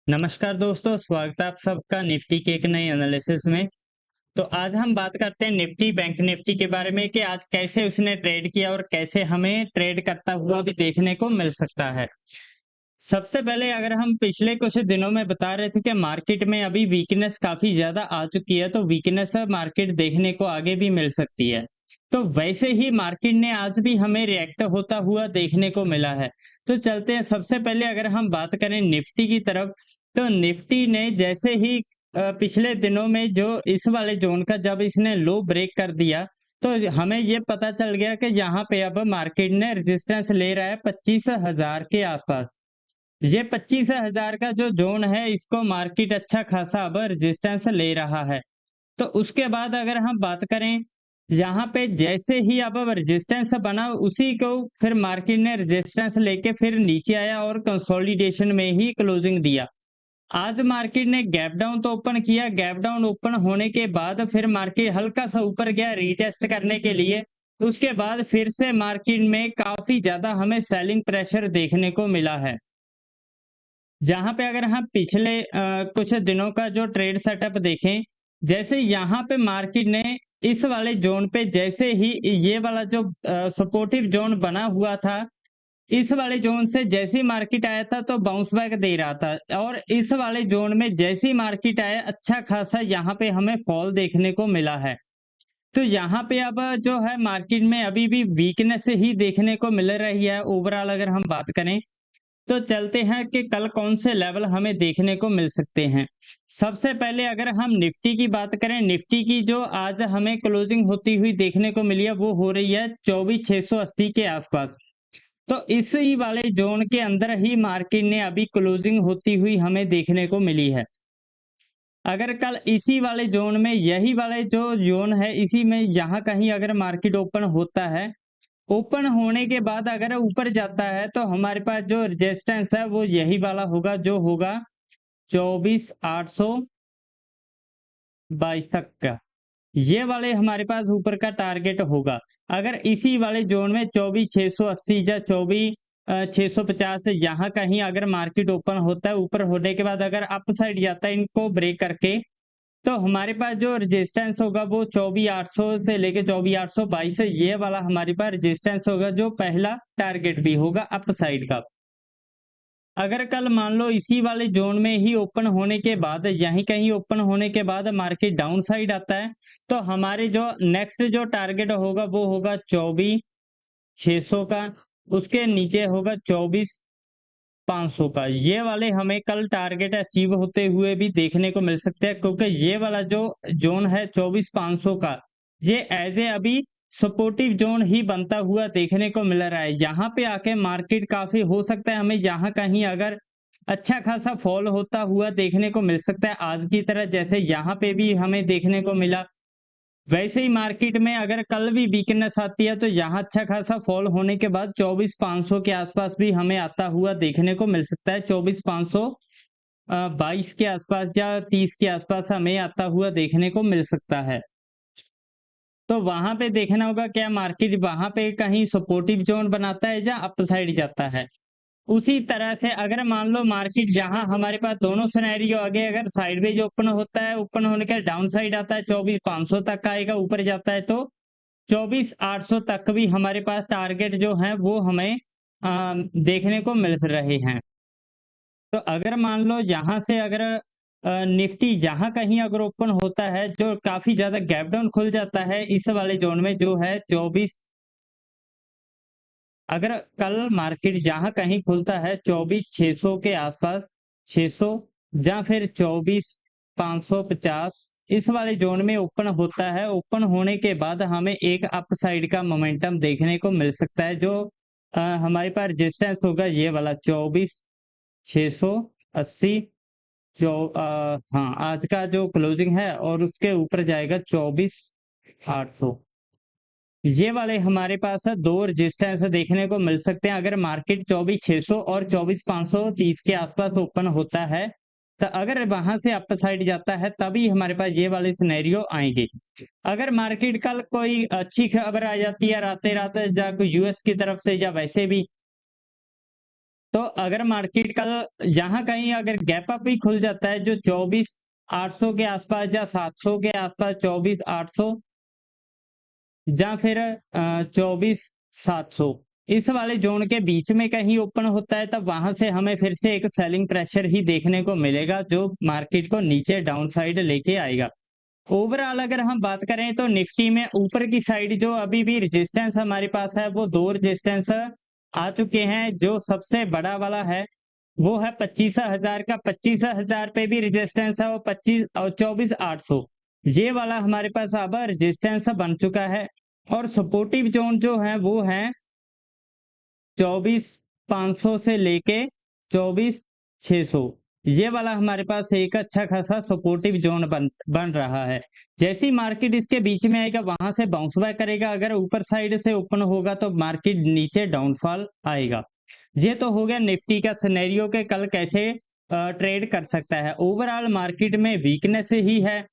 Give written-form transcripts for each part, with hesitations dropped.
नमस्कार दोस्तों, स्वागत है आप सबका निफ्टी के एक नए एनालिसिस में। तो आज हम बात करते हैं निफ्टी बैंक निफ्टी के बारे में कि आज कैसे उसने ट्रेड किया और कैसे हमें ट्रेड करता हुआ भी देखने को मिल सकता है। सबसे पहले अगर हम पिछले कुछ दिनों में बता रहे थे कि मार्केट में अभी वीकनेस काफी ज्यादा आ चुकी है, तो वीकनेस मार्केट देखने को आगे भी मिल सकती है। तो वैसे ही मार्केट ने आज भी हमें रिएक्ट होता हुआ देखने को मिला है। तो चलते हैं, सबसे पहले अगर हम बात करें निफ्टी की तरफ, तो निफ्टी ने जैसे ही पिछले दिनों में जो इस वाले जोन का जब इसने लो ब्रेक कर दिया, तो हमें ये पता चल गया कि यहाँ पे अब मार्केट ने रेजिस्टेंस ले रहा है 25,000 के आसपास। ये 25,000 का जो जोन है, इसको मार्केट अच्छा खासा अब रेजिस्टेंस ले रहा है। तो उसके बाद अगर हम बात करें, यहाँ पे जैसे ही अब रेजिस्टेंस बना, उसी को फिर मार्केट ने रेजिस्टेंस लेके फिर नीचे आया और कंसोलिडेशन में ही क्लोजिंग दिया। आज मार्केट ने गैप डाउन तो ओपन किया, गैप डाउन ओपन होने के बाद फिर मार्केट हल्का सा ऊपर गया रीटेस्ट करने के लिए। उसके बाद फिर से मार्केट में काफी ज्यादा हमें सेलिंग प्रेशर देखने को मिला है। जहाँ पे अगर हम पिछले कुछ दिनों का जो ट्रेड सेटअप देखें, जैसे यहाँ पे मार्केट ने इस वाले जोन पे जैसे ही ये वाला जो सपोर्टिव जोन बना हुआ था, इस वाले जोन से जैसे ही मार्केट आया था तो बाउंस बैक दे रहा था, और इस वाले जोन में जैसे ही मार्केट आया, अच्छा खासा यहाँ पे हमें फॉल देखने को मिला है। तो यहाँ पे अब जो है मार्केट में अभी भी वीकनेस ही देखने को मिल रही है ओवरऑल अगर हम बात करें। तो चलते हैं कि कल कौन से लेवल हमें देखने को मिल सकते हैं। सबसे पहले अगर हम निफ्टी की बात करें, निफ्टी की जो आज हमें क्लोजिंग होती हुई देखने को मिली है, वो हो रही है 24,680 के आसपास। तो इसी वाले जोन के अंदर ही मार्केट ने अभी क्लोजिंग होती हुई हमें देखने को मिली है। अगर कल इसी वाले जोन में, यही वाले जो जोन है, इसी में यहाँ कहीं अगर मार्केट ओपन होता है, ओपन होने के बाद अगर ऊपर जाता है, तो हमारे पास जो रेजिस्टेंस है वो यही वाला होगा, जो होगा 24,822 तक का। ये वाले हमारे पास ऊपर का टारगेट होगा। अगर इसी वाले जोन में 24,680 या 24,650 यहाँ कहीं अगर मार्केट ओपन होता है, ऊपर होने के बाद अगर अप साइड जाता है इनको ब्रेक करके, तो हमारे पास जो रेजिस्टेंस होगा वो 24,800 से लेके 24,822 है। ये वाला हमारे पास रेजिस्टेंस होगा, जो पहला टारगेट भी होगा अप साइड का। अगर कल मान लो इसी वाले जोन में ही ओपन होने के बाद, यहीं कहीं ओपन होने के बाद मार्केट डाउन साइड आता है, तो हमारे जो नेक्स्ट जो टारगेट होगा वो होगा 24,600 का। उसके नीचे होगा 24,500 का। ये वाले हमें कल टारगेट अचीव होते हुए भी देखने को मिल सकते हैं, क्योंकि ये वाला जो जोन है 24,500 का, ये एज ए अभी सपोर्टिव जोन ही बनता हुआ देखने को मिल रहा है। यहाँ पे आके मार्केट काफी हो सकता है हमें यहाँ कहीं अगर अच्छा खासा फॉल होता हुआ देखने को मिल सकता है, आज की तरह जैसे यहाँ पे भी हमें देखने को मिला। वैसे ही मार्केट में अगर कल भी वीकनेस आती है, तो यहाँ अच्छा खासा फॉल होने के बाद 24,500 के आसपास भी हमें आता हुआ देखने को मिल सकता है। 24,500 22 के आसपास या 30 के आसपास हमें आता हुआ देखने को मिल सकता है। तो वहां पे देखना होगा क्या मार्केट वहां पे कहीं सपोर्टिव जोन बनाता है या अप साइड जाता है। उसी तरह से अगर मान लो मार्केट जहां हमारे पास दोनों सिनेरियो आ गए, अगर साइडवेज ओपन होता है, ओपन होने के डाउन साइड आता है 24,500 तक आएगा, ऊपर जाता है तो 24,800 तक भी हमारे पास टारगेट जो है वो हमें देखने को मिल रहे हैं। तो अगर मान लो यहाँ से अगर निफ्टी यहाँ कहीं अगर ओपन होता है, जो काफी ज्यादा गैप डाउन खुल जाता है इस वाले जोन में जो है 24, अगर कल मार्केट जहां कहीं खुलता है 24,600 के आसपास, 600 या फिर 24,550 इस वाले जोन में ओपन होता है, ओपन होने के बाद हमें एक अप साइड का मोमेंटम देखने को मिल सकता है, जो हमारे पास रेजिस्टेंस होगा ये वाला 24,680। हाँ, आज का जो क्लोजिंग है और उसके ऊपर जाएगा 24,800। ये वाले हमारे पास है दो रेजिस्टेंस देखने को मिल सकते हैं। अगर मार्केट 24,600 और 24,530 के आसपास ओपन होता है, तो अगर वहां से अप साइड जाता है तभी हमारे पास ये वाले सिनेरियो आएंगे। अगर मार्केट कल कोई अच्छी खबर आ जाती है रात रात या कोई यूएस की तरफ से या वैसे भी, तो अगर मार्केट कल जहां कहीं अगर गैप अप भी खुल जाता है जो 24,800 के आसपास या 700 के आसपास, 24,800 या फिर 24,700 इस वाले जोन के बीच में कहीं ओपन होता है, तब वहां से हमें फिर से एक सेलिंग प्रेशर ही देखने को मिलेगा जो मार्केट को नीचे डाउन साइड लेके आएगा। ओवरऑल अगर हम बात करें तो निफ्टी में ऊपर की साइड जो अभी भी रेजिस्टेंस हमारे पास है वो दो रेजिस्टेंस आ चुके हैं। जो सबसे बड़ा वाला है वो है 25,000 का, 25,000 पे भी रेजिस्टेंस है और 24,800 ये वाला हमारे पास अब रेजिस्टेंस बन चुका है। और सपोर्टिव जोन जो है वो है 24,500 से लेके 24,600 ये वाला हमारे पास एक अच्छा खासा सपोर्टिव जोन बन रहा है। जैसी मार्केट इसके बीच में आएगा वहां से बाउंस बैक करेगा, अगर ऊपर साइड से ओपन होगा तो मार्केट नीचे डाउनफॉल आएगा। ये तो हो गया निफ्टी का सिनेरियो के कल कैसे ट्रेड कर सकता है। ओवरऑल मार्केट में वीकनेस ही है,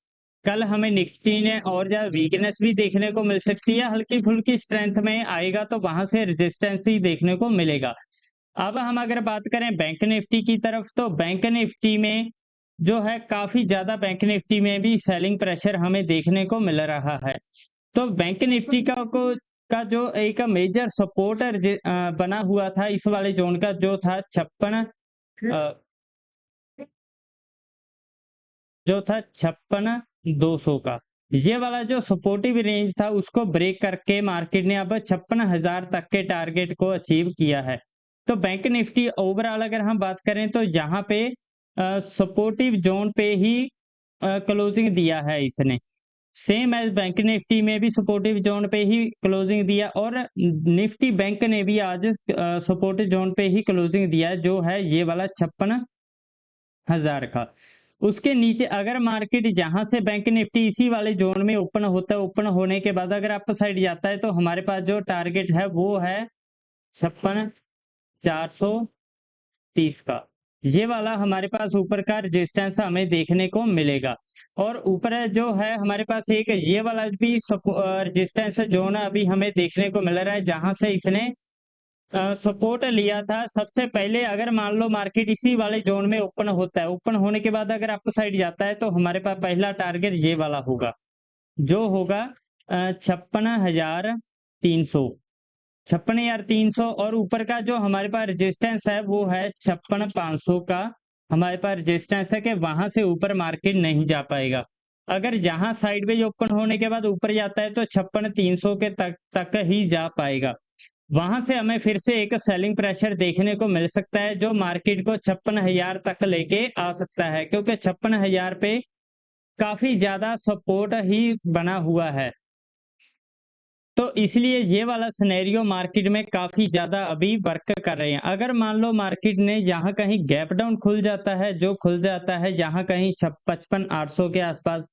कल हमें निफ्टी ने और ज्यादा वीकनेस भी देखने को मिल सकती है, हल्की फुल्की स्ट्रेंथ में आएगा तो वहां से रेजिस्टेंस ही देखने को मिलेगा। अब हम अगर बात करें बैंक निफ्टी की तरफ तो बैंक निफ्टी में जो है काफी ज्यादा बैंक निफ्टी में भी सेलिंग प्रेशर हमें देखने को मिल रहा है। तो बैंक निफ्टी का जो एक मेजर सपोर्टर बना हुआ था इस वाले जोन का जो था 56,200 का, ये वाला जो सपोर्टिव रेंज था उसको ब्रेक करके मार्केट ने अब 56,000 तक के टारगेट को अचीव किया है। तो बैंक निफ्टी ओवरऑल अगर हम बात करें तो यहाँ पे सपोर्टिव जोन पे ही क्लोजिंग दिया है इसने, सेम एज बैंक निफ्टी में भी सपोर्टिव जोन पे ही क्लोजिंग दिया और निफ्टी बैंक ने भी आज सपोर्टिव जोन पे ही क्लोजिंग दिया है जो है ये वाला 56,000 का। उसके नीचे अगर मार्केट जहां से बैंक निफ्टी इसी वाले जोन में ओपन होता है, ओपन होने के बाद अगर अप साइड जाता है तो हमारे पास जो टारगेट है वो है 56,430 का, ये वाला हमारे पास ऊपर का रेजिस्टेंस हमें देखने को मिलेगा। और ऊपर जो है हमारे पास एक ये वाला भी रेजिस्टेंस जोन अभी हमें देखने को मिल रहा है जहां से इसने सपोर्ट लिया था सबसे पहले। अगर मान लो मार्केट इसी वाले जोन में ओपन होता है, ओपन होने के बाद अगर अप साइड जाता है तो हमारे पास पहला टारगेट ये वाला होगा जो होगा 56,300, 56,300 और ऊपर का जो हमारे पास रेजिस्टेंस है वो है 56,500 का। हमारे पास रेजिस्टेंस है कि वहां से ऊपर मार्केट नहीं जा पाएगा। अगर जहां साइडवेज ओपन होने के बाद ऊपर जाता है तो 56,300 के तक ही जा पाएगा। वहां से हमें फिर से एक सेलिंग प्रेशर देखने को मिल सकता है जो मार्केट को 56,000 तक लेके आ सकता है, क्योंकि 56,000 पे काफी ज्यादा सपोर्ट ही बना हुआ है। तो इसलिए ये वाला सिनेरियो मार्केट में काफी ज्यादा अभी वर्क कर रहे हैं। अगर मान लो मार्केट ने यहाँ कहीं गैप डाउन खुल जाता है, जो खुल जाता है यहाँ कहीं 55,800 के आसपास,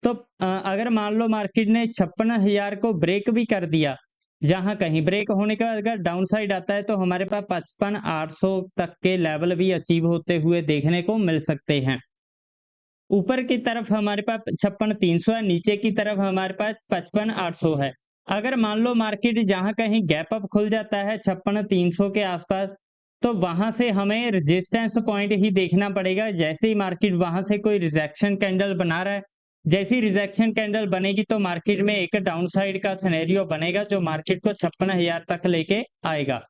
तो अगर मान लो मार्केट ने 56,000 को ब्रेक भी कर दिया, जहां कहीं ब्रेक होने का अगर डाउन साइड आता है तो हमारे पास 55,800 तक के लेवल भी अचीव होते हुए देखने को मिल सकते हैं। ऊपर की तरफ हमारे पास 56,300 है, नीचे की तरफ हमारे पास 55,800 है। अगर मान लो मार्केट जहां कहीं गैप अप खुल जाता है 56,300 के आसपास, तो वहां से हमें रेजिस्टेंस पॉइंट ही देखना पड़ेगा। जैसे ही मार्केट वहां से कोई रिजेक्शन कैंडल बना रहा है, जैसी रिजेक्शन कैंडल बनेगी तो मार्केट में एक डाउन साइड का सिनेरियो बनेगा जो मार्केट को 56,000 तक लेके आएगा।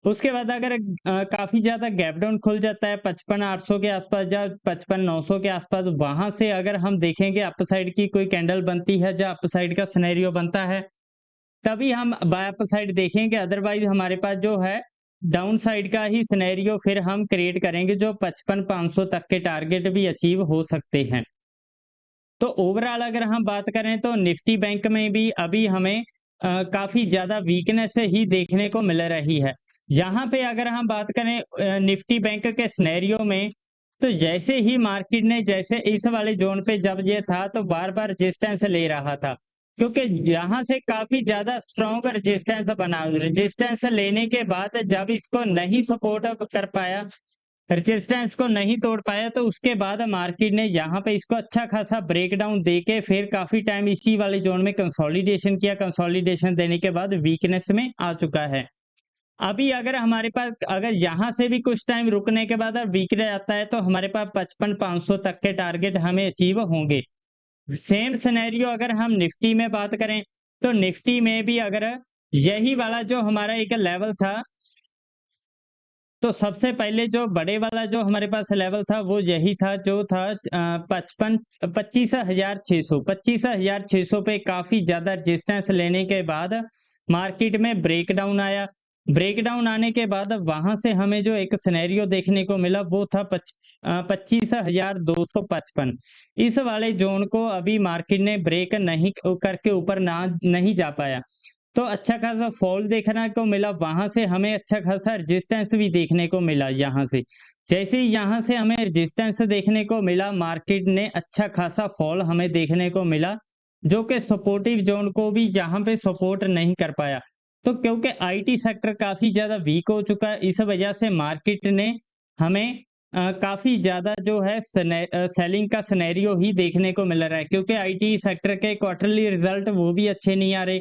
उसके बाद अगर काफी ज्यादा गैप डाउन खुल जाता है 55,800 के आसपास या 55,900 के आसपास, वहां से अगर हम देखेंगे अप साइड की कोई कैंडल बनती है या अप साइड का सिनेरियो बनता है तभी हम बाय अप साइड देखेंगे। अदरवाइज हमारे पास जो है डाउन साइड का ही सिनेरियो फिर हम क्रिएट करेंगे जो 55,500 तक के टारगेट भी अचीव हो सकते हैं। तो ओवरऑल अगर हम बात करें तो निफ्टी बैंक में भी अभी हमें काफी ज्यादा वीकनेस ही देखने को मिल रही है। यहाँ पे अगर हम बात करें निफ्टी बैंक के सिनेरियो में, तो जैसे ही मार्केट ने जैसे इस वाले जोन पे जब ये था तो बार बार रेजिस्टेंस ले रहा था, क्योंकि यहाँ से काफी ज्यादा स्ट्रॉन्ग रेजिस्टेंस बना, रेजिस्टेंस लेने के बाद जब इसको नहीं सपोर्ट कर पाया, रेजिस्टेंस को नहीं तोड़ पाया, तो उसके बाद मार्केट ने यहाँ पे इसको अच्छा खासा ब्रेकडाउन देके फिर काफी टाइम इसी वाले जोन में कंसोलिडेशन किया। कंसोलिडेशन देने के बाद वीकनेस में आ चुका है। अभी अगर हमारे पास अगर यहाँ से भी कुछ टाइम रुकने के बाद वीक रह जाता है तो हमारे पास 55,500 तक के टारगेट हमें अचीव होंगे। सेम सिनेरियो अगर हम निफ्टी में बात करें तो निफ्टी में भी अगर यही वाला जो हमारा एक लेवल था, तो सबसे पहले जो बड़े वाला जो हमारे पास लेवल था वो यही था जो था 25,600 पे काफी ज्यादा रेजिस्टेंस लेने के बाद मार्केट में ब्रेकडाउन आया। ब्रेकडाउन आने के बाद वहां से हमें जो एक सिनेरियो देखने को मिला वो था 25,255। इस वाले जोन को अभी मार्केट ने ब्रेक नहीं करके ऊपर ना नहीं जा पाया, तो अच्छा खासा फॉल देखने को मिला। वहां से हमें अच्छा खासा रेजिस्टेंस भी देखने को मिला। यहाँ से जैसे ही यहाँ से हमें रेजिस्टेंस देखने को मिला, मार्केट ने अच्छा खासा फॉल हमें देखने को मिला, जो कि सपोर्टिव जोन को भी यहाँ पे सपोर्ट नहीं कर पाया। तो क्योंकि आईटी सेक्टर काफी ज्यादा वीक हो चुका है, इस वजह से मार्केट ने हमें काफी ज्यादा जो है सेलिंग का सिनेरियो ही देखने को मिल रहा है, क्योंकि आईटी सेक्टर के क्वार्टरली रिजल्ट वो भी अच्छे नहीं आ रहे।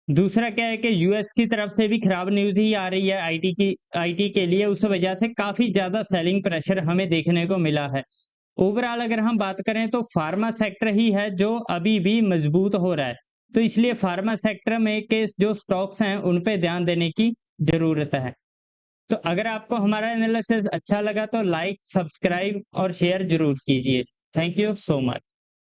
दूसरा क्या है कि यूएस की तरफ से भी खराब न्यूज़ ही आ रही है आईटी के लिए, उस वजह से काफ़ी ज़्यादा सेलिंग प्रेशर हमें देखने को मिला है। ओवरऑल अगर हम बात करें तो फार्मा सेक्टर ही है जो अभी भी मजबूत हो रहा है। तो इसलिए फार्मा सेक्टर में के जो स्टॉक्स हैं उन पे ध्यान देने की ज़रूरत है। तो अगर आपको हमारा एनालिसिस अच्छा लगा तो लाइक, सब्सक्राइब और शेयर ज़रूर कीजिए। Thank you so much.